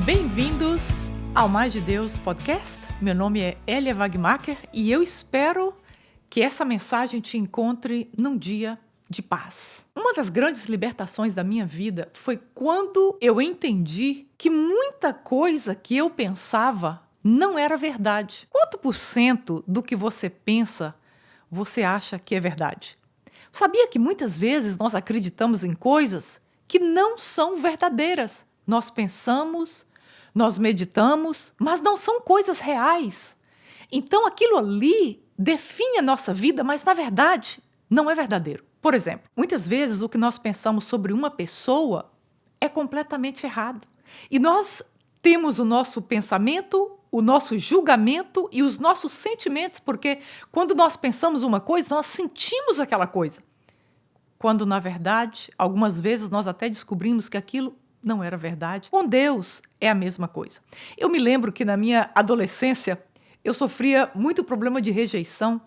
Bem-vindos ao Mais de Deus Podcast. Meu nome é Elia Wagmacher e eu espero que essa mensagem te encontre num dia de paz. Uma das grandes libertações da minha vida foi quando eu entendi que muita coisa que eu pensava não era verdade. Quanto por cento do que você pensa você acha que é verdade? Sabia que muitas vezes nós acreditamos em coisas que não são verdadeiras? Nós pensamos, nós meditamos, mas não são coisas reais. Então aquilo ali define a nossa vida, mas na verdade não é verdadeiro. Por exemplo, muitas vezes o que nós pensamos sobre uma pessoa é completamente errado. E nós temos o nosso pensamento, o nosso julgamento e os nossos sentimentos, porque quando nós pensamos uma coisa, nós sentimos aquela coisa. Quando, na verdade, algumas vezes nós até descobrimos que aquilo não era verdade. Com Deus é a mesma coisa. Eu me lembro que na minha adolescência eu sofria muito problema de rejeição.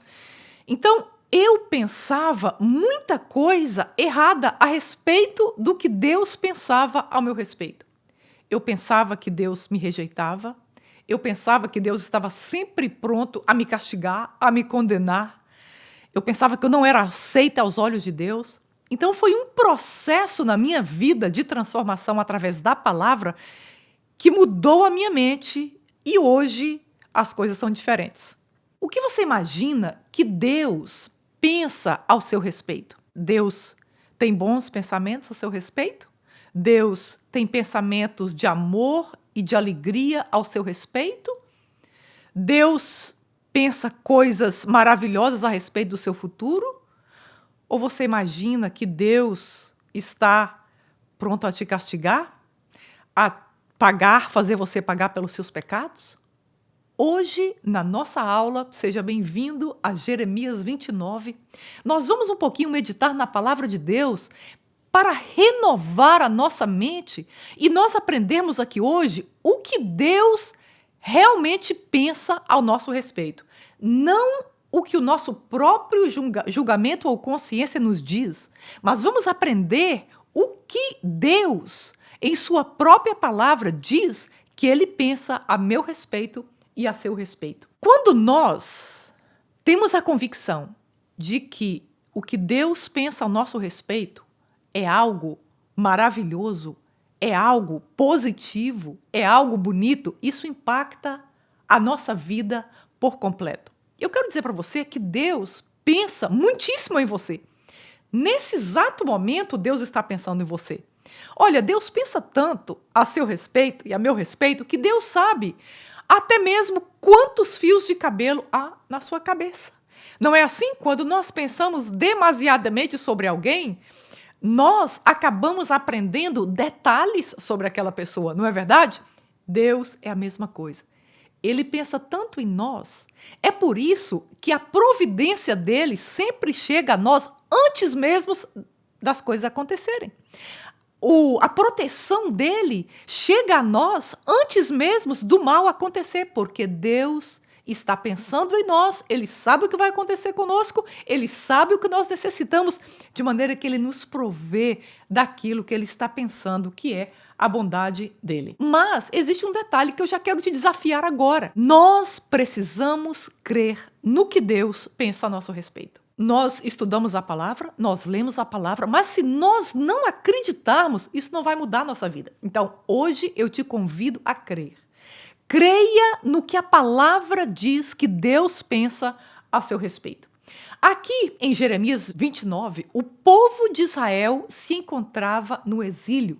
Então, eu pensava muita coisa errada a respeito do que Deus pensava ao meu respeito. Eu pensava que Deus me rejeitava. Eu pensava que Deus estava sempre pronto a me castigar, a me condenar. Eu pensava que eu não era aceita aos olhos de Deus. Então foi um processo na minha vida de transformação através da palavra que mudou a minha mente e hoje as coisas são diferentes. O que você imagina que Deus pensa ao seu respeito? Deus tem bons pensamentos a seu respeito? Deus tem pensamentos de amor e de alegria ao seu respeito? Deus pensa coisas maravilhosas a respeito do seu futuro? Ou você imagina que Deus está pronto a te castigar? A fazer você pagar pelos seus pecados? Hoje, na nossa aula, seja bem-vindo a Jeremias 29, nós vamos um pouquinho meditar na palavra de Deus para renovar a nossa mente e nós aprendemos aqui hoje o que Deus realmente pensa ao nosso respeito. Não o que o nosso próprio julgamento ou consciência nos diz, mas vamos aprender o que Deus, em sua própria palavra, diz que Ele pensa a meu respeito e a seu respeito. Quando nós temos a convicção de que o que Deus pensa ao nosso respeito é algo maravilhoso, é algo positivo, é algo bonito, isso impacta a nossa vida por completo. Eu quero dizer para você que Deus pensa muitíssimo em você. Nesse exato momento, Deus está pensando em você. Olha, Deus pensa tanto a seu respeito e a meu respeito que Deus sabe até mesmo quantos fios de cabelo há na sua cabeça. Não é assim? Quando nós pensamos demasiadamente sobre alguém, nós acabamos aprendendo detalhes sobre aquela pessoa, não é verdade? Deus é a mesma coisa. Ele pensa tanto em nós. É por isso que a providência dele sempre chega a nós antes mesmo das coisas acontecerem. A proteção dele chega a nós antes mesmo do mal acontecer, porque Deus está pensando em nós, Ele sabe o que vai acontecer conosco, Ele sabe o que nós necessitamos, de maneira que Ele nos provê daquilo que Ele está pensando, que é a bondade dele. Mas existe um detalhe que eu já quero te desafiar agora. Nós precisamos crer no que Deus pensa a nosso respeito. Nós estudamos a palavra, nós lemos a palavra, mas se nós não acreditarmos, isso não vai mudar a nossa vida. Então, hoje eu te convido a crer. Creia no que a palavra diz que Deus pensa a seu respeito. Aqui em Jeremias 29, o povo de Israel se encontrava no exílio.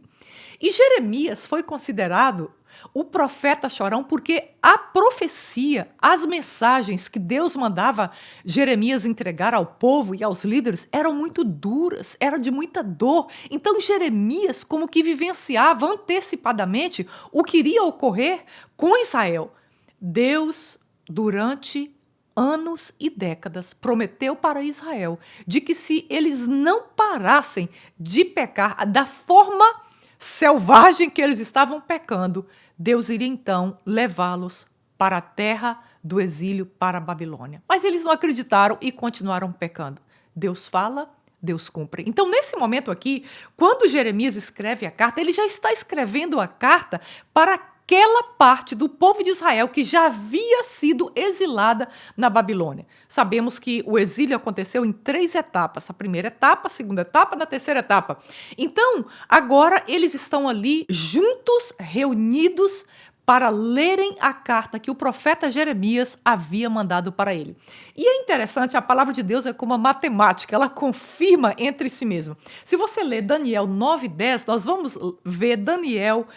E Jeremias foi considerado o profeta chorão porque a profecia, as mensagens que Deus mandava Jeremias entregar ao povo e aos líderes eram muito duras, era de muita dor. Então Jeremias como que vivenciava antecipadamente o que iria ocorrer com Israel. Deus, durante anos e décadas, prometeu para Israel de que se eles não parassem de pecar da forma selvagem que eles estavam pecando, Deus iria então levá-los para a terra do exílio, para a Babilônia. Mas eles não acreditaram e continuaram pecando. Deus fala, Deus cumpre. Então, nesse momento aqui, quando Jeremias escreve a carta, ele já está escrevendo a carta para daquela parte do povo de Israel que já havia sido exilada na Babilônia. Sabemos que o exílio aconteceu em 3 etapas. A primeira etapa, a segunda etapa, na terceira etapa. Então, agora eles estão ali juntos, reunidos, para lerem a carta que o profeta Jeremias havia mandado para ele. E é interessante, a palavra de Deus é como uma matemática, ela confirma entre si mesma. Se você ler Daniel 9:10, nós vamos ver Daniel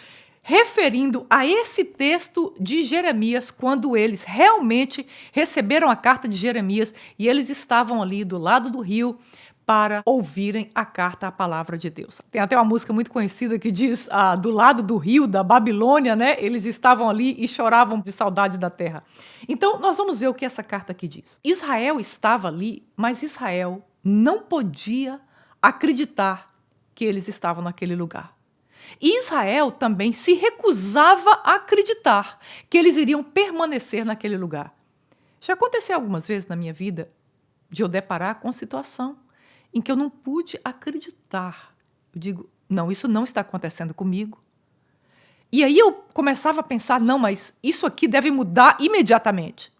referindo a esse texto de Jeremias, quando eles realmente receberam a carta de Jeremias e eles estavam ali do lado do rio para ouvirem a carta, a palavra de Deus. Tem até uma música muito conhecida que diz, do lado do rio, da Babilônia, né? Eles estavam ali e choravam de saudade da terra. Então, nós vamos ver o que essa carta aqui diz. Israel estava ali, mas Israel não podia acreditar que eles estavam naquele lugar. E Israel também se recusava a acreditar que eles iriam permanecer naquele lugar. Já aconteceu algumas vezes na minha vida de eu deparar com a situação em que eu não pude acreditar. Eu digo, não, isso não está acontecendo comigo. E aí eu começava a pensar, não, mas isso aqui deve mudar imediatamente.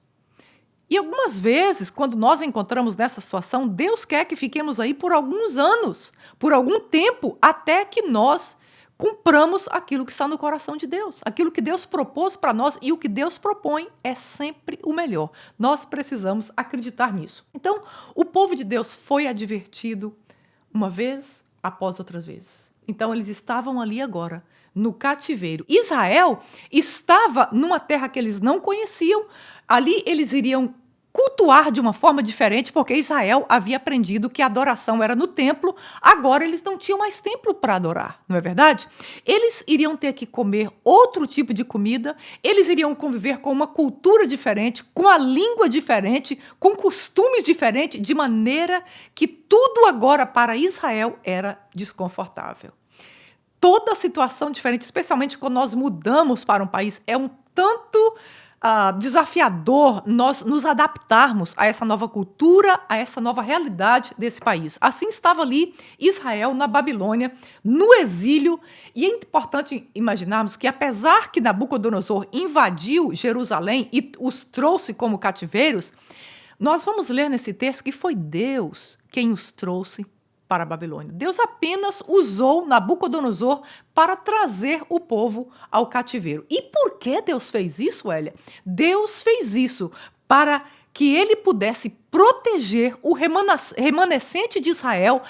E algumas vezes, quando nós encontramos nessa situação, Deus quer que fiquemos aí por alguns anos, por algum tempo, até que nós cumpramos aquilo que está no coração de Deus, aquilo que Deus propôs para nós, e o que Deus propõe é sempre o melhor. Nós precisamos acreditar nisso. Então, o povo de Deus foi advertido uma vez após outras vezes. Então, eles estavam ali agora, no cativeiro. Israel estava numa terra que eles não conheciam. Ali eles iriam cultuar de uma forma diferente, porque Israel havia aprendido que a adoração era no templo, agora eles não tinham mais templo para adorar, não é verdade? Eles iriam ter que comer outro tipo de comida, eles iriam conviver com uma cultura diferente, com a língua diferente, com costumes diferentes, de maneira que tudo agora para Israel era desconfortável. Toda a situação diferente, especialmente quando nós mudamos para um país, é um tanto desafiador nós nos adaptarmos a essa nova cultura, a essa nova realidade desse país. Assim estava ali Israel na Babilônia, no exílio, e é importante imaginarmos que, apesar que Nabucodonosor invadiu Jerusalém e os trouxe como cativeiros, nós vamos ler nesse texto que foi Deus quem os trouxe para a Babilônia. Deus apenas usou Nabucodonosor para trazer o povo ao cativeiro. E por que Deus fez isso, Hélia? Deus fez isso para que ele pudesse proteger o remanescente de Israel,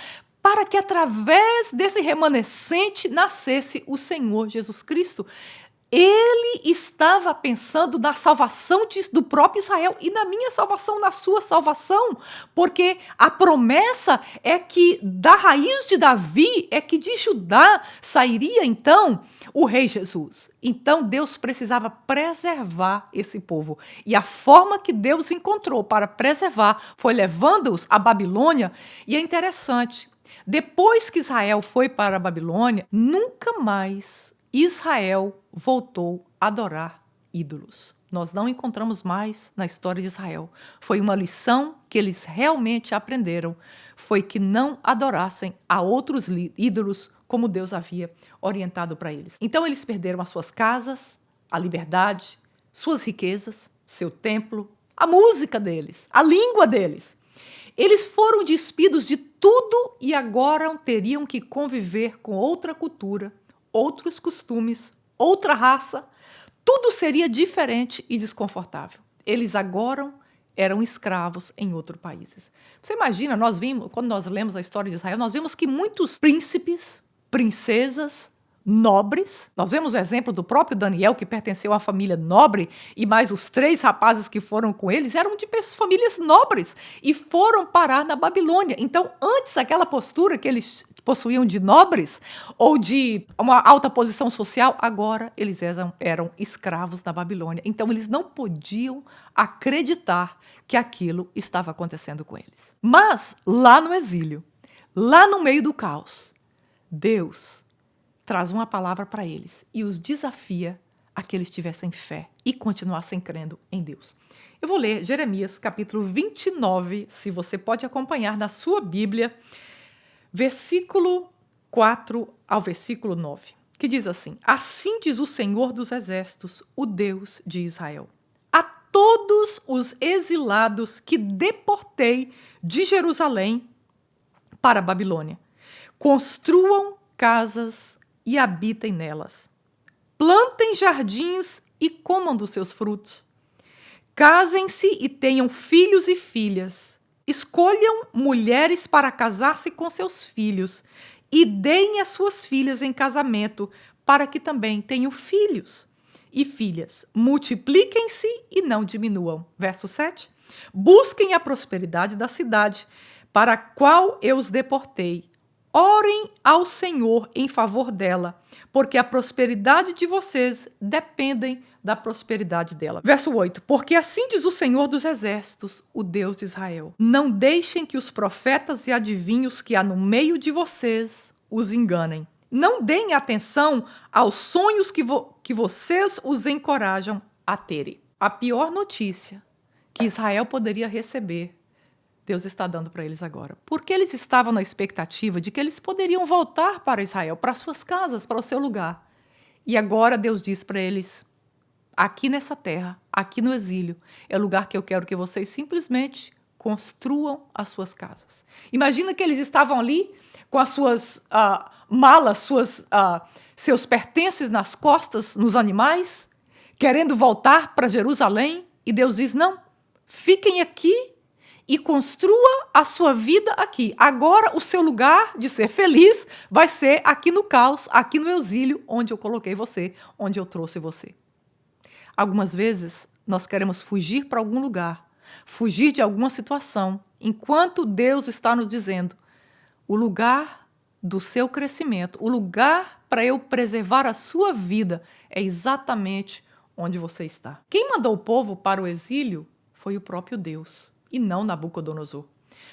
para que através desse remanescente nascesse o Senhor Jesus Cristo. Ele estava pensando na salvação do próprio Israel e na minha salvação, na sua salvação, porque a promessa é que da raiz de Davi, é que de Judá sairia então o rei Jesus. Então Deus precisava preservar esse povo. E a forma que Deus encontrou para preservar foi levando-os à Babilônia. E é interessante, depois que Israel foi para a Babilônia, nunca mais Israel voltou a adorar ídolos. Nós não encontramos mais na história de Israel. Foi uma lição que eles realmente aprenderam, foi que não adorassem a outros ídolos como Deus havia orientado para eles. Então eles perderam as suas casas, a liberdade, suas riquezas, seu templo, a música deles, a língua deles. Eles foram despidos de tudo e agora teriam que conviver com outra cultura, outros costumes, outra raça, tudo seria diferente e desconfortável. Eles agora eram escravos em outros países. Você imagina, quando nós lemos a história de Israel, nós vemos que muitos príncipes, princesas, nobres, nós vemos o exemplo do próprio Daniel, que pertenceu à família nobre, e mais os 3 rapazes que foram com eles, eram de famílias nobres, e foram parar na Babilônia. Então, antes, aquela postura que eles possuíam de nobres, ou de uma alta posição social, agora eles eram escravos na Babilônia. Então, eles não podiam acreditar que aquilo estava acontecendo com eles. Mas, lá no exílio, lá no meio do caos, Deus traz uma palavra para eles e os desafia a que eles tivessem fé e continuassem crendo em Deus. Eu vou ler Jeremias capítulo 29, se você pode acompanhar na sua Bíblia, versículo 4 ao versículo 9. que diz assim: assim diz o Senhor dos Exércitos, o Deus de Israel. A todos os exilados que deportei de Jerusalém para a Babilônia, construam casas e habitem nelas. Plantem jardins e comam dos seus frutos. Casem-se e tenham filhos e filhas. Escolham mulheres para casar-se com seus filhos e deem as suas filhas em casamento para que também tenham filhos e filhas. Multipliquem-se e não diminuam. Verso 7. Busquem a prosperidade da cidade para a qual eu os deportei. Orem ao Senhor em favor dela, porque a prosperidade de vocês dependem da prosperidade dela. Verso 8. Porque assim diz o Senhor dos Exércitos, o Deus de Israel: não deixem que os profetas e adivinhos que há no meio de vocês os enganem. Não deem atenção aos sonhos que vocês os encorajam a terem. A pior notícia que Israel poderia receber, Deus está dando para eles agora. Porque eles estavam na expectativa de que eles poderiam voltar para Israel, para suas casas, para o seu lugar. E agora Deus diz para eles: aqui nessa terra, aqui no exílio, é o lugar que eu quero que vocês simplesmente construam as suas casas. Imagina que eles estavam ali com as suas malas, seus pertences nas costas, nos animais, querendo voltar para Jerusalém. E Deus diz: não, fiquem aqui e construa a sua vida aqui. Agora o seu lugar de ser feliz vai ser aqui no caos, aqui no exílio, onde eu coloquei você, onde eu trouxe você. Algumas vezes nós queremos fugir para algum lugar, fugir de alguma situação, enquanto Deus está nos dizendo: o lugar do seu crescimento, o lugar para eu preservar a sua vida é exatamente onde você está. Quem mandou o povo para o exílio foi o próprio Deus, e não Nabucodonosor.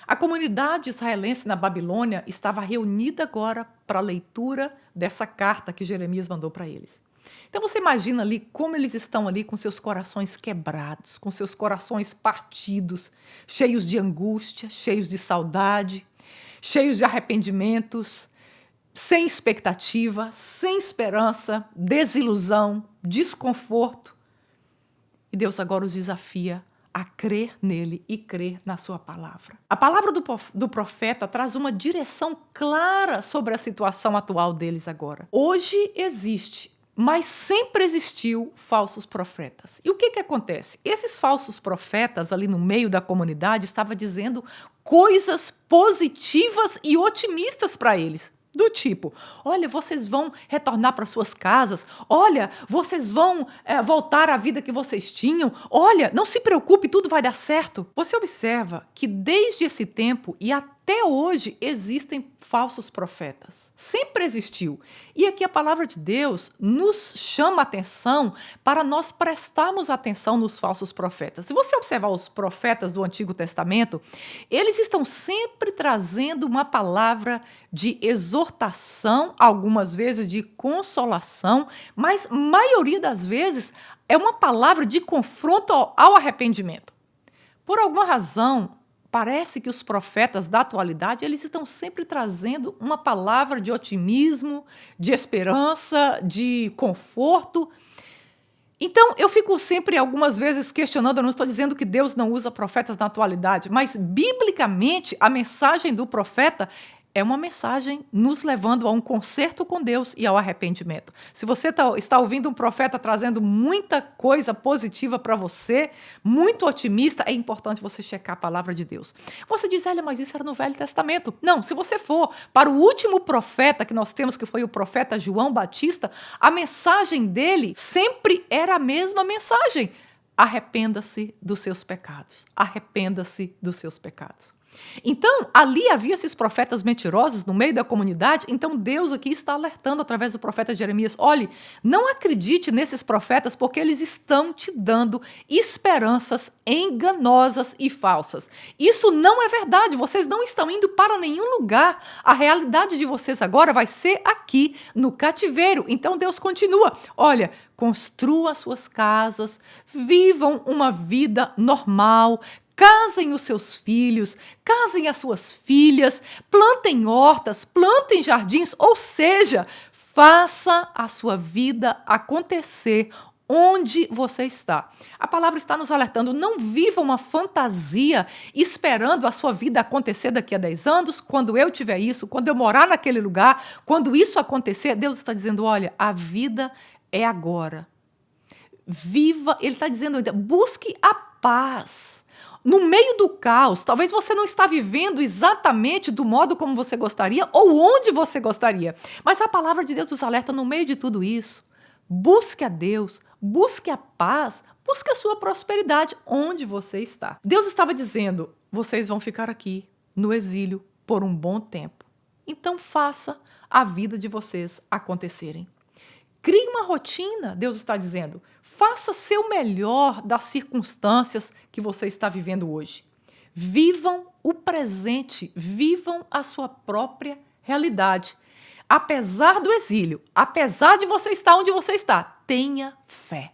A comunidade israelense na Babilônia estava reunida agora para a leitura dessa carta que Jeremias mandou para eles. Então você imagina ali como eles estão ali com seus corações quebrados, com seus corações partidos, cheios de angústia, cheios de saudade, cheios de arrependimentos, sem expectativa, sem esperança, desilusão, desconforto. E Deus agora os desafia a crer nele e crer na sua palavra. A palavra do profeta traz uma direção clara sobre a situação atual deles agora. Hoje existe, mas sempre existiu, falsos profetas. E o que acontece? Esses falsos profetas ali no meio da comunidade estavam dizendo coisas positivas e otimistas para eles. Do tipo: olha, vocês vão retornar para suas casas, olha, vocês vão voltar à vida que vocês tinham, olha, não se preocupe, tudo vai dar certo. Você observa que desde esse tempo e até hoje existem falsos profetas. Sempre existiu. E aqui a palavra de Deus nos chama a atenção para nós prestarmos atenção nos falsos profetas. Se você observar os profetas do Antigo Testamento, eles estão sempre trazendo uma palavra de exortação, algumas vezes de consolação, mas a maioria das vezes é uma palavra de confronto ao arrependimento. Por alguma razão, parece que os profetas da atualidade, eles estão sempre trazendo uma palavra de otimismo, de esperança, de conforto. Então, eu fico sempre, algumas vezes, questionando, eu não estou dizendo que Deus não usa profetas na atualidade, mas, biblicamente, a mensagem do profeta é uma mensagem nos levando a um conserto com Deus e ao arrependimento. Se você está ouvindo um profeta trazendo muita coisa positiva para você, muito otimista, é importante você checar a palavra de Deus. Você diz: olha, mas isso era no Velho Testamento. Não, se você for para o último profeta que nós temos, que foi o profeta João Batista, a mensagem dele sempre era a mesma mensagem: arrependa-se dos seus pecados. Arrependa-se dos seus pecados. Então, ali havia esses profetas mentirosos no meio da comunidade. Então Deus aqui está alertando através do profeta Jeremias: olhe, não acredite nesses profetas, porque eles estão te dando esperanças enganosas e falsas. Isso não é verdade, vocês não estão indo para nenhum lugar. A realidade de vocês agora vai ser aqui no cativeiro. Então Deus continua: olha, construam as suas casas, vivam uma vida normal, casem os seus filhos, casem as suas filhas, plantem hortas, plantem jardins, ou seja, Faça a sua vida acontecer onde você está. A palavra está nos alertando, não viva uma fantasia esperando a sua vida acontecer daqui a 10 anos, quando eu tiver isso, quando eu morar naquele lugar, quando isso acontecer. Deus está dizendo, olha, a vida é agora. Viva, ele está dizendo ainda, busque a paz. No meio do caos, talvez você não está vivendo exatamente do modo como você gostaria ou onde você gostaria. Mas a palavra de Deus nos alerta no meio de tudo isso. Busque a Deus, busque a paz, busque a sua prosperidade onde você está. Deus estava dizendo, vocês vão ficar aqui no exílio por um bom tempo. Então faça a vida de vocês acontecerem. Crie uma rotina, Deus está dizendo. Faça seu melhor das circunstâncias que você está vivendo hoje. Vivam o presente, vivam a sua própria realidade. Apesar do exílio, apesar de você estar onde você está, tenha fé.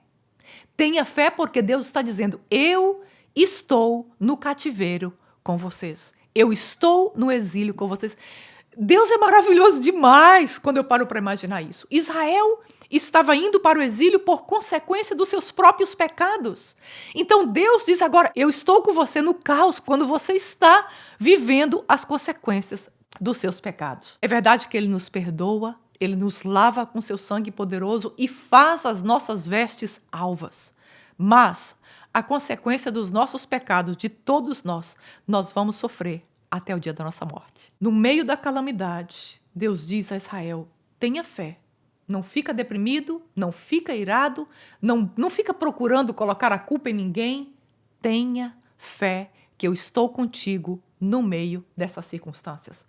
Tenha fé porque Deus está dizendo, eu estou no cativeiro com vocês. Eu estou no exílio com vocês. Deus é maravilhoso demais quando eu paro para imaginar isso. Israel estava indo para o exílio por consequência dos seus próprios pecados. Então Deus diz agora, eu estou com você no caos quando você está vivendo as consequências dos seus pecados. É verdade que Ele nos perdoa, Ele nos lava com seu sangue poderoso e faz as nossas vestes alvas. Mas a consequência dos nossos pecados, de todos nós vamos sofrer até o dia da nossa morte. No meio da calamidade, Deus diz a Israel, tenha fé. Não fica deprimido, não fica irado, não fica procurando colocar a culpa em ninguém. Tenha fé que eu estou contigo no meio dessas circunstâncias.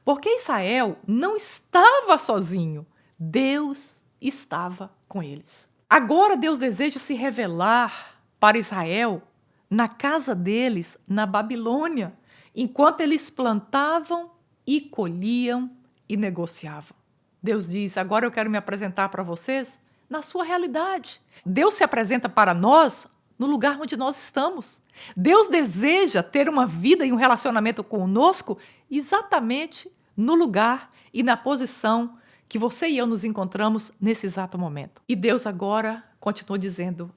Porque Israel não estava sozinho. Deus estava com eles. Agora Deus deseja se revelar para Israel na casa deles, na Babilônia, enquanto eles plantavam e colhiam e negociavam. Deus diz, agora eu quero me apresentar para vocês na sua realidade. Deus se apresenta para nós no lugar onde nós estamos. Deus deseja ter uma vida e um relacionamento conosco exatamente no lugar e na posição que você e eu nos encontramos nesse exato momento. E Deus agora continua dizendo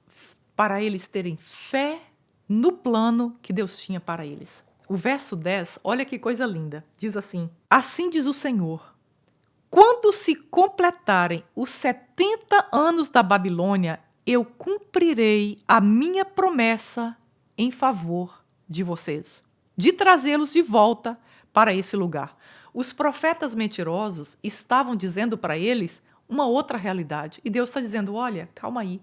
para eles terem fé no plano que Deus tinha para eles. O verso 10, olha que coisa linda, diz assim, assim diz o Senhor, quando se completarem os 70 anos da Babilônia, eu cumprirei a minha promessa em favor de vocês, de trazê-los de volta para esse lugar. Os profetas mentirosos estavam dizendo para eles uma outra realidade. E Deus está dizendo, olha, calma aí,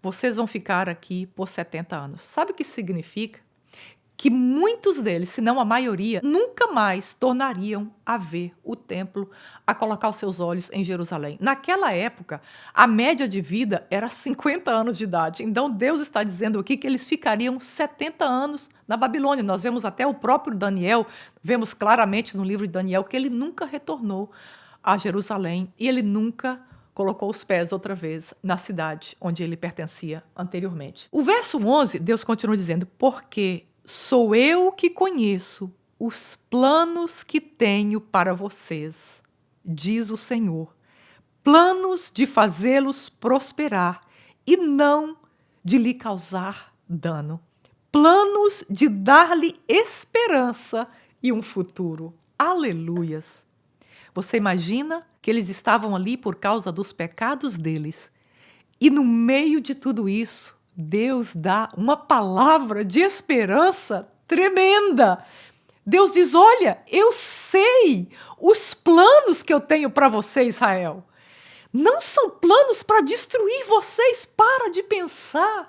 vocês vão ficar aqui por 70 anos. Sabe o que isso significa? Que muitos deles, se não a maioria, nunca mais tornariam a ver o templo, a colocar os seus olhos em Jerusalém. Naquela época, a média de vida era 50 anos de idade. Então, Deus está dizendo aqui que eles ficariam 70 anos na Babilônia. Nós vemos até o próprio Daniel, vemos claramente no livro de Daniel que ele nunca retornou a Jerusalém e ele nunca colocou os pés outra vez na cidade onde ele pertencia anteriormente. O verso 11, Deus continua dizendo, porque sou eu que conheço os planos que tenho para vocês, diz o Senhor. Planos de fazê-los prosperar e não de lhe causar dano. Planos de dar-lhe esperança e um futuro. Aleluias! Você imagina que eles estavam ali por causa dos pecados deles. E no meio de tudo isso, Deus dá uma palavra de esperança tremenda. Deus diz, olha, eu sei os planos que eu tenho para você, Israel. Não são planos para destruir vocês. Para de pensar,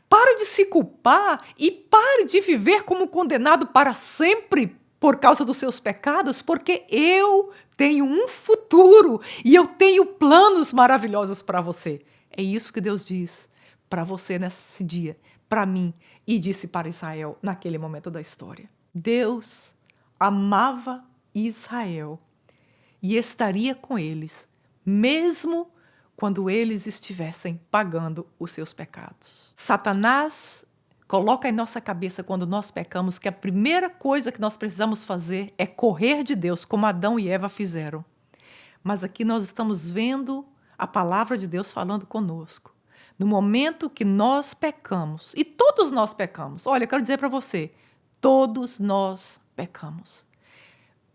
para de se culpar e pare de viver como condenado para sempre por causa dos seus pecados, porque eu tenho um futuro e eu tenho planos maravilhosos para você. É isso que Deus diz para você nesse dia, para mim, e disse para Israel naquele momento da história. Deus amava Israel e estaria com eles, mesmo quando eles estivessem pagando os seus pecados. Satanás coloca em nossa cabeça, quando nós pecamos, que a primeira coisa que nós precisamos fazer é correr de Deus, como Adão e Eva fizeram. Mas aqui nós estamos vendo a palavra de Deus falando conosco. No momento que nós pecamos, e todos nós pecamos. Olha, eu quero dizer para você, todos nós pecamos.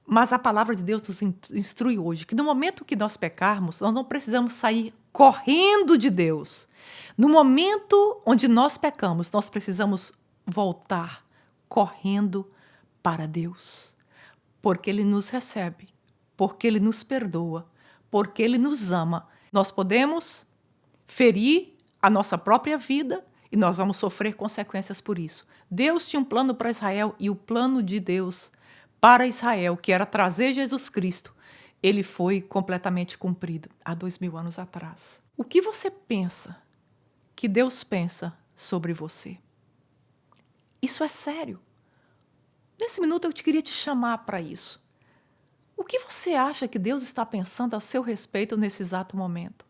Mas a palavra de Deus nos instrui hoje que no momento que nós pecarmos, nós não precisamos sair correndo de Deus. No momento onde nós pecamos, nós precisamos voltar correndo para Deus. Porque Ele nos recebe, porque Ele nos perdoa, porque Ele nos ama. Nós podemos ferir a nossa própria vida e nós vamos sofrer consequências por isso. Deus tinha um plano para Israel e o plano de Deus para Israel, que era trazer Jesus Cristo, ele foi completamente cumprido há 2000 anos atrás. O que você pensa que Deus pensa sobre você? Isso é sério. Nesse minuto eu queria te chamar para isso. O que você acha que Deus está pensando a seu respeito nesse exato momento?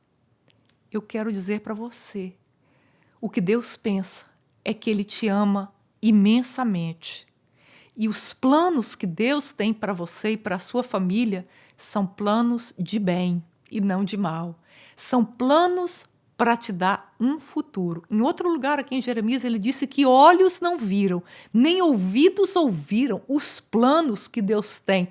Eu quero dizer para você, o que Deus pensa é que Ele te ama imensamente. E os planos que Deus tem para você e para a sua família são planos de bem e não de mal. São planos para te dar um futuro. Em outro lugar aqui em Jeremias, ele disse que olhos não viram, nem ouvidos ouviram os planos que Deus tem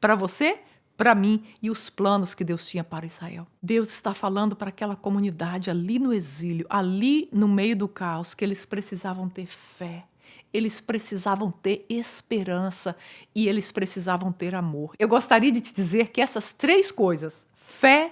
para você, para mim e os planos que Deus tinha para Israel. Deus está falando para aquela comunidade ali no exílio, ali no meio do caos, que eles precisavam ter fé. Eles precisavam ter esperança e eles precisavam ter amor. Eu gostaria de te dizer que essas três coisas, fé,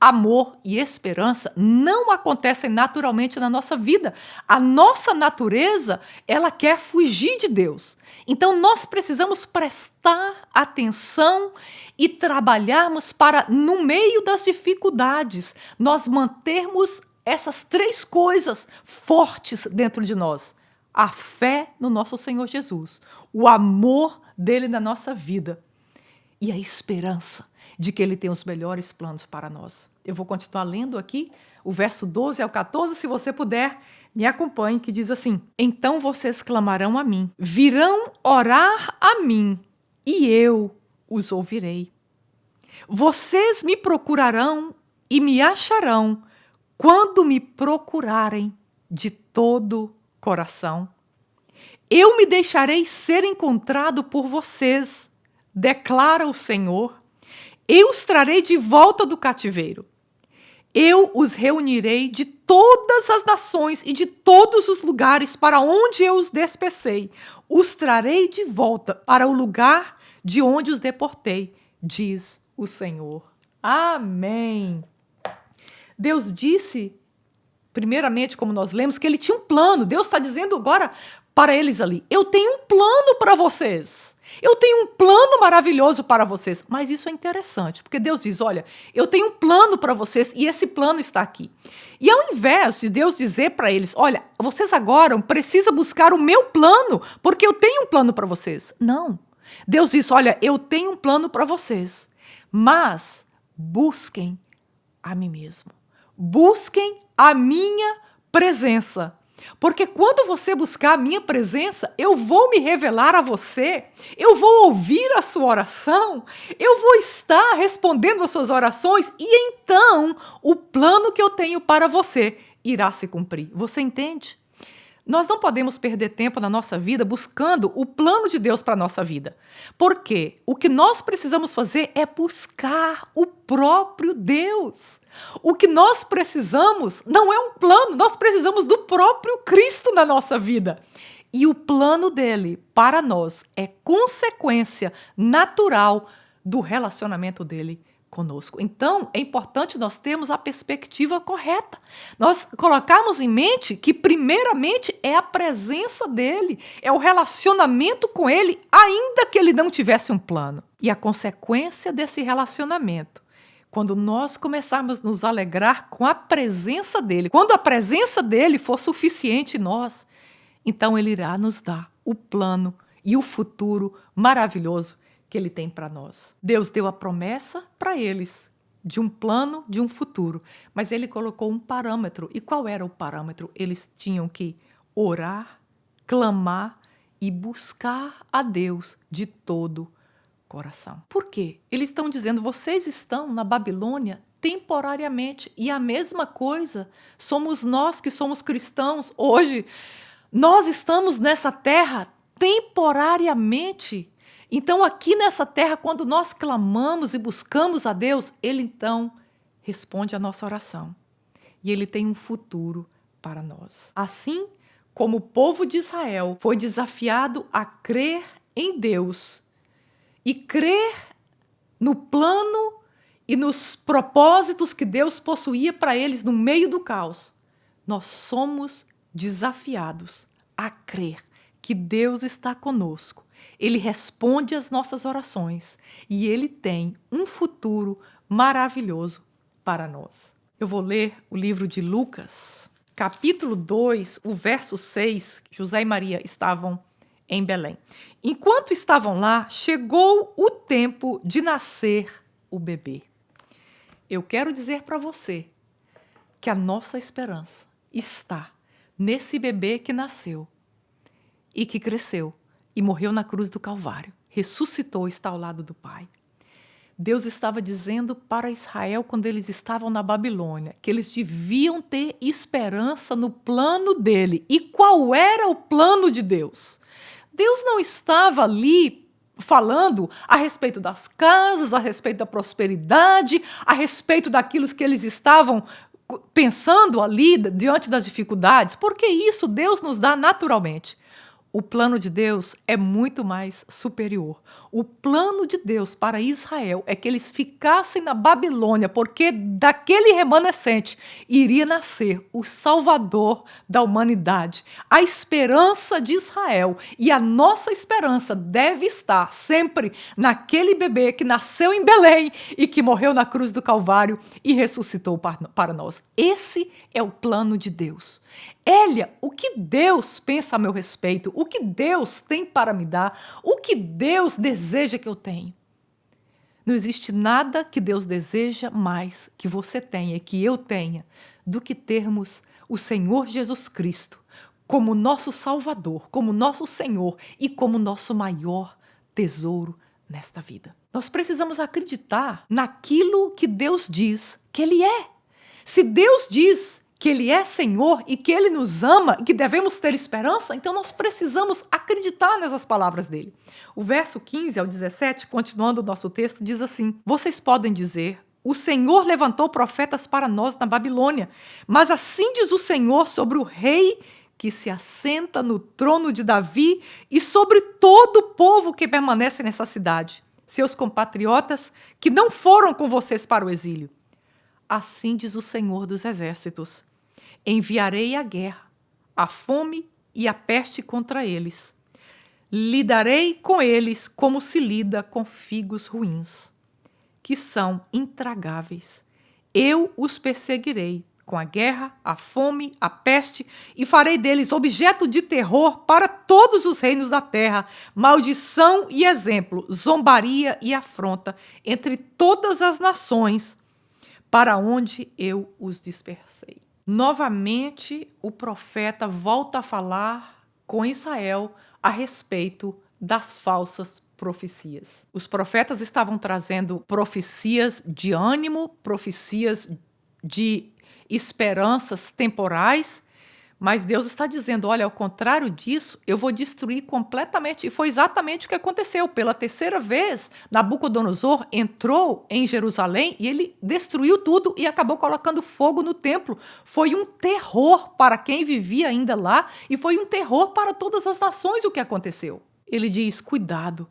amor e esperança, não acontecem naturalmente na nossa vida. A nossa natureza, ela quer fugir de Deus. Então nós precisamos prestar atenção e trabalharmos para, no meio das dificuldades, nós mantermos essas três coisas fortes dentro de nós. A fé no nosso Senhor Jesus, o amor dele na nossa vida e a esperança de que ele tem os melhores planos para nós. Eu vou continuar lendo aqui o verso 12 ao 14, se você puder, me acompanhe, que diz assim: Então vocês clamarão a mim, virão orar a mim, e eu os ouvirei. Vocês me procurarão e me acharão quando me procurarem de todo coração. Eu me deixarei ser encontrado por vocês, declara o Senhor. Eu os trarei de volta do cativeiro. Eu os reunirei de todas as nações e de todos os lugares para onde eu os despecei. Os trarei de volta para o lugar de onde os deportei, diz o Senhor. Amém. Deus disse, primeiramente, como nós lemos, que ele tinha um plano. Deus está dizendo agora para eles ali: eu tenho um plano para vocês. Eu tenho um plano maravilhoso para vocês. Mas isso é interessante, porque Deus diz: olha, eu tenho um plano para vocês e esse plano está aqui. E ao invés de Deus dizer para eles: olha, vocês agora precisam buscar o meu plano, porque eu tenho um plano para vocês. Não. Deus diz: olha, eu tenho um plano para vocês, mas busquem a mim mesmo. Busquem a minha presença. Porque quando você buscar a minha presença, eu vou me revelar a você, eu vou ouvir a sua oração, eu vou estar respondendo às suas orações e então o plano que eu tenho para você irá se cumprir. Você entende? Nós não podemos perder tempo na nossa vida buscando o plano de Deus para a nossa vida. Porque o que nós precisamos fazer é buscar o próprio Deus. O que nós precisamos não é um plano, nós precisamos do próprio Cristo na nossa vida. E o plano dele para nós é consequência natural do relacionamento dele conosco. Então, é importante nós termos a perspectiva correta. Nós colocarmos em mente que, primeiramente, é a presença dele, é o relacionamento com ele, ainda que ele não tivesse um plano. E a consequência desse relacionamento, quando nós começarmos a nos alegrar com a presença dele, quando a presença dele for suficiente em nós, então ele irá nos dar o plano e o futuro maravilhoso que ele tem para nós. Deus deu a promessa para eles de um plano, de um futuro, mas ele colocou um parâmetro. E qual era o parâmetro? Eles tinham que orar, clamar e buscar a Deus de todo coração. Por quê? Eles estão dizendo, vocês estão na Babilônia temporariamente. E a mesma coisa somos nós que somos cristãos hoje. Nós estamos nessa terra temporariamente. Então, aqui nessa terra, quando nós clamamos e buscamos a Deus, Ele então responde a nossa oração. E Ele tem um futuro para nós. Assim como o povo de Israel foi desafiado a crer em Deus e crer no plano e nos propósitos que Deus possuía para eles no meio do caos, nós somos desafiados a crer que Deus está conosco. Ele responde às nossas orações e Ele tem um futuro maravilhoso para nós. Eu vou ler o livro de Lucas, capítulo 2, o verso 6, José e Maria estavam em Belém. Enquanto estavam lá, chegou o tempo de nascer o bebê. Eu quero dizer para você que a nossa esperança está nesse bebê que nasceu e que cresceu e morreu na cruz do Calvário, ressuscitou e está ao lado do Pai. Deus estava dizendo para Israel, quando eles estavam na Babilônia, que eles deviam ter esperança no plano dele. E qual era o plano de Deus? Deus não estava ali falando a respeito das casas, a respeito da prosperidade, a respeito daquilo que eles estavam pensando ali diante das dificuldades, porque isso Deus nos dá naturalmente. O plano de Deus é muito mais superior. O plano de Deus para Israel é que eles ficassem na Babilônia, porque daquele remanescente iria nascer o Salvador da humanidade. A esperança de Israel e a nossa esperança deve estar sempre naquele bebê que nasceu em Belém e que morreu na cruz do Calvário e ressuscitou para nós. Esse é o plano de Deus. Elia, o que Deus pensa a meu respeito? O que Deus tem para me dar? O que Deus deseja que eu tenha? Não existe nada que Deus deseja mais que você tenha, que eu tenha, do que termos o Senhor Jesus Cristo como nosso Salvador, como nosso Senhor e como nosso maior tesouro nesta vida. Nós precisamos acreditar naquilo que Deus diz que Ele é. Se Deus diz que Ele é Senhor e que Ele nos ama e que devemos ter esperança, então nós precisamos acreditar nessas palavras dele. O verso 15 ao 17, continuando o nosso texto, diz assim: vocês podem dizer, o Senhor levantou profetas para nós na Babilônia, mas assim diz o Senhor sobre o rei que se assenta no trono de Davi e sobre todo o povo que permanece nessa cidade, seus compatriotas que não foram com vocês para o exílio. Assim diz o Senhor dos exércitos: enviarei a guerra, a fome e a peste contra eles. Lidarei com eles como se lida com figos ruins, que são intragáveis. Eu os perseguirei com a guerra, a fome, a peste, e farei deles objeto de terror para todos os reinos da terra, maldição e exemplo, zombaria e afronta entre todas as nações, para onde eu os dispersei. Novamente, o profeta volta a falar com Israel a respeito das falsas profecias. Os profetas estavam trazendo profecias de ânimo, profecias de esperanças temporais, mas Deus está dizendo, olha, ao contrário disso, eu vou destruir completamente. E foi exatamente o que aconteceu. Pela terceira vez, Nabucodonosor entrou em Jerusalém e ele destruiu tudo e acabou colocando fogo no templo. Foi um terror para quem vivia ainda lá e foi um terror para todas as nações o que aconteceu. Ele diz, cuidado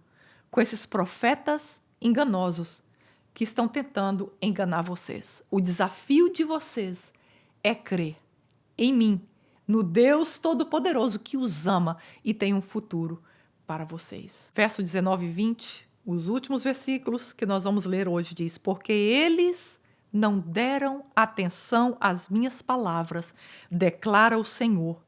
com esses profetas enganosos que estão tentando enganar vocês. O desafio de vocês é crer em mim, no Deus Todo-Poderoso que os ama e tem um futuro para vocês. Verso 19 e 20, os últimos versículos que nós vamos ler hoje, diz: porque eles não deram atenção às minhas palavras, declara o Senhor.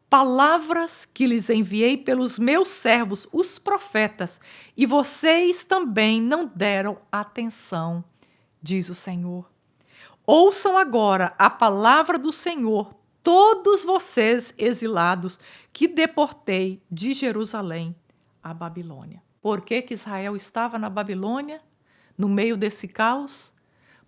Palavras que lhes enviei pelos meus servos, os profetas, e vocês também não deram atenção, diz o Senhor. Ouçam agora a palavra do Senhor, todos vocês exilados que deportei de Jerusalém à Babilônia. Por que que Israel estava na Babilônia, no meio desse caos?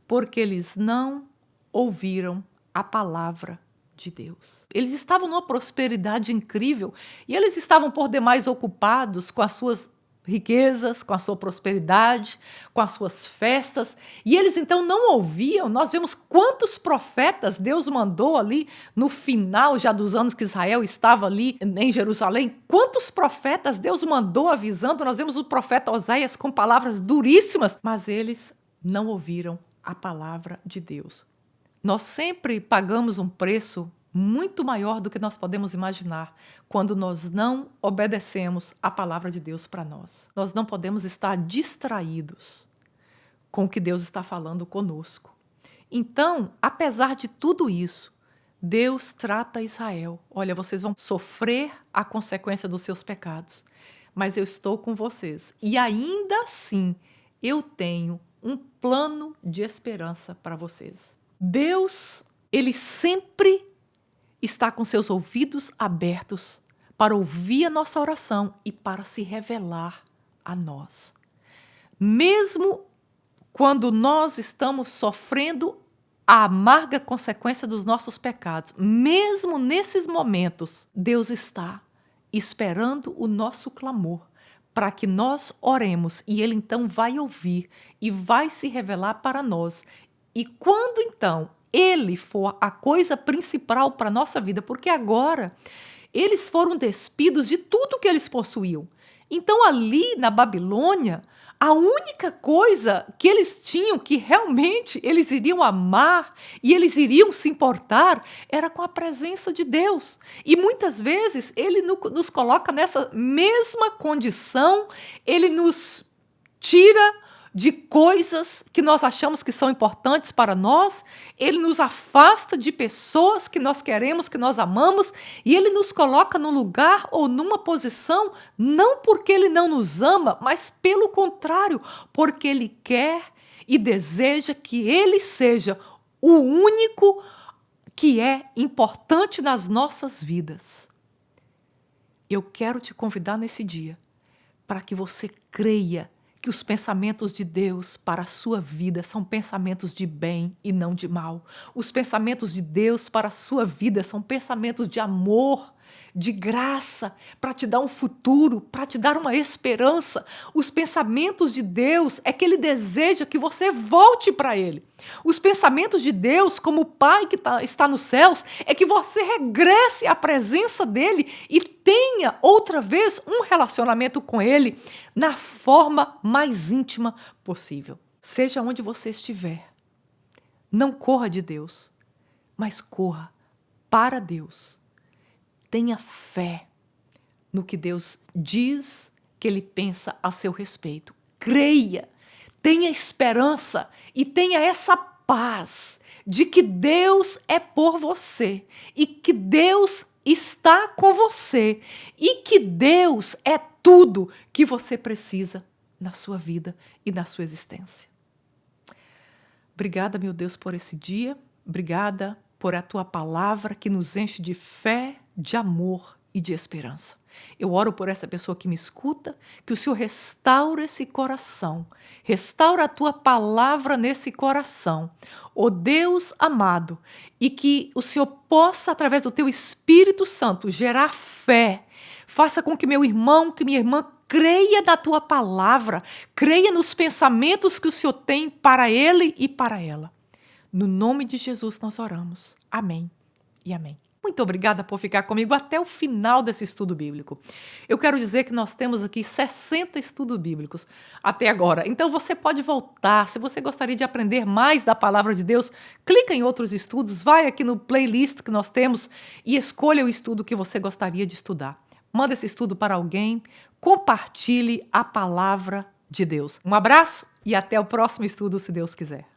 Porque eles não ouviram a palavra de Deus. Eles estavam numa prosperidade incrível e eles estavam por demais ocupados com as suas riquezas, com a sua prosperidade, com as suas festas, e eles então não ouviam. Nós vemos quantos profetas Deus mandou ali no final já dos anos que Israel estava ali em Jerusalém, quantos profetas Deus mandou avisando. Nós vemos o profeta Oséias com palavras duríssimas, mas eles não ouviram a palavra de Deus. Nós sempre pagamos um preço muito maior do que nós podemos imaginar quando nós não obedecemos a palavra de Deus para nós. Nós não podemos estar distraídos com o que Deus está falando conosco. Então, apesar de tudo isso, Deus trata Israel. Olha, vocês vão sofrer a consequência dos seus pecados, mas eu estou com vocês. E ainda assim, eu tenho um plano de esperança para vocês. Deus, ele sempre está com seus ouvidos abertos para ouvir a nossa oração e para se revelar a nós. Mesmo quando nós estamos sofrendo a amarga consequência dos nossos pecados, mesmo nesses momentos, Deus está esperando o nosso clamor para que nós oremos, e Ele então vai ouvir e vai se revelar para nós. E quando então Ele for a coisa principal para a nossa vida, porque agora eles foram despidos de tudo que eles possuíam. Então ali na Babilônia, a única coisa que eles tinham, que realmente eles iriam amar e eles iriam se importar, era com a presença de Deus. E muitas vezes Ele nos coloca nessa mesma condição, Ele nos tira de coisas que nós achamos que são importantes para nós, Ele nos afasta de pessoas que nós queremos, que nós amamos, e Ele nos coloca num lugar ou numa posição, não porque Ele não nos ama, mas pelo contrário, porque Ele quer e deseja que Ele seja o único que é importante nas nossas vidas. Eu quero te convidar nesse dia para que você creia que os pensamentos de Deus para a sua vida são pensamentos de bem e não de mal. Os pensamentos de Deus para a sua vida são pensamentos de amor, de graça, para te dar um futuro, para te dar uma esperança. Os pensamentos de Deus é que Ele deseja que você volte para Ele. Os pensamentos de Deus, como o Pai que está nos céus, é que você regresse à presença dEle e tenha outra vez um relacionamento com Ele na forma mais íntima possível. Seja onde você estiver, não corra de Deus, mas corra para Deus. Tenha fé no que Deus diz que Ele pensa a seu respeito. Creia, tenha esperança e tenha essa paz de que Deus é por você e que Deus está com você e que Deus é tudo que você precisa na sua vida e na sua existência. Obrigada, meu Deus, por esse dia. Obrigada por a Tua palavra que nos enche de fé, de amor e de esperança. Eu oro por essa pessoa que me escuta, que o Senhor restaure esse coração, restaura a Tua palavra nesse coração, ó Deus amado, e que o Senhor possa, através do Teu Espírito Santo, gerar fé, faça com que meu irmão, que minha irmã creia na Tua palavra, creia nos pensamentos que o Senhor tem para ele e para ela. No nome de Jesus nós oramos. Amém e amém. Muito obrigada por ficar comigo até o final desse estudo bíblico. Eu quero dizer que nós temos aqui 60 estudos bíblicos até agora. Então você pode voltar. Se você gostaria de aprender mais da palavra de Deus, clica em outros estudos, vai aqui no playlist que nós temos e escolha o estudo que você gostaria de estudar. Manda esse estudo para alguém, compartilhe a palavra de Deus. Um abraço e até o próximo estudo, se Deus quiser.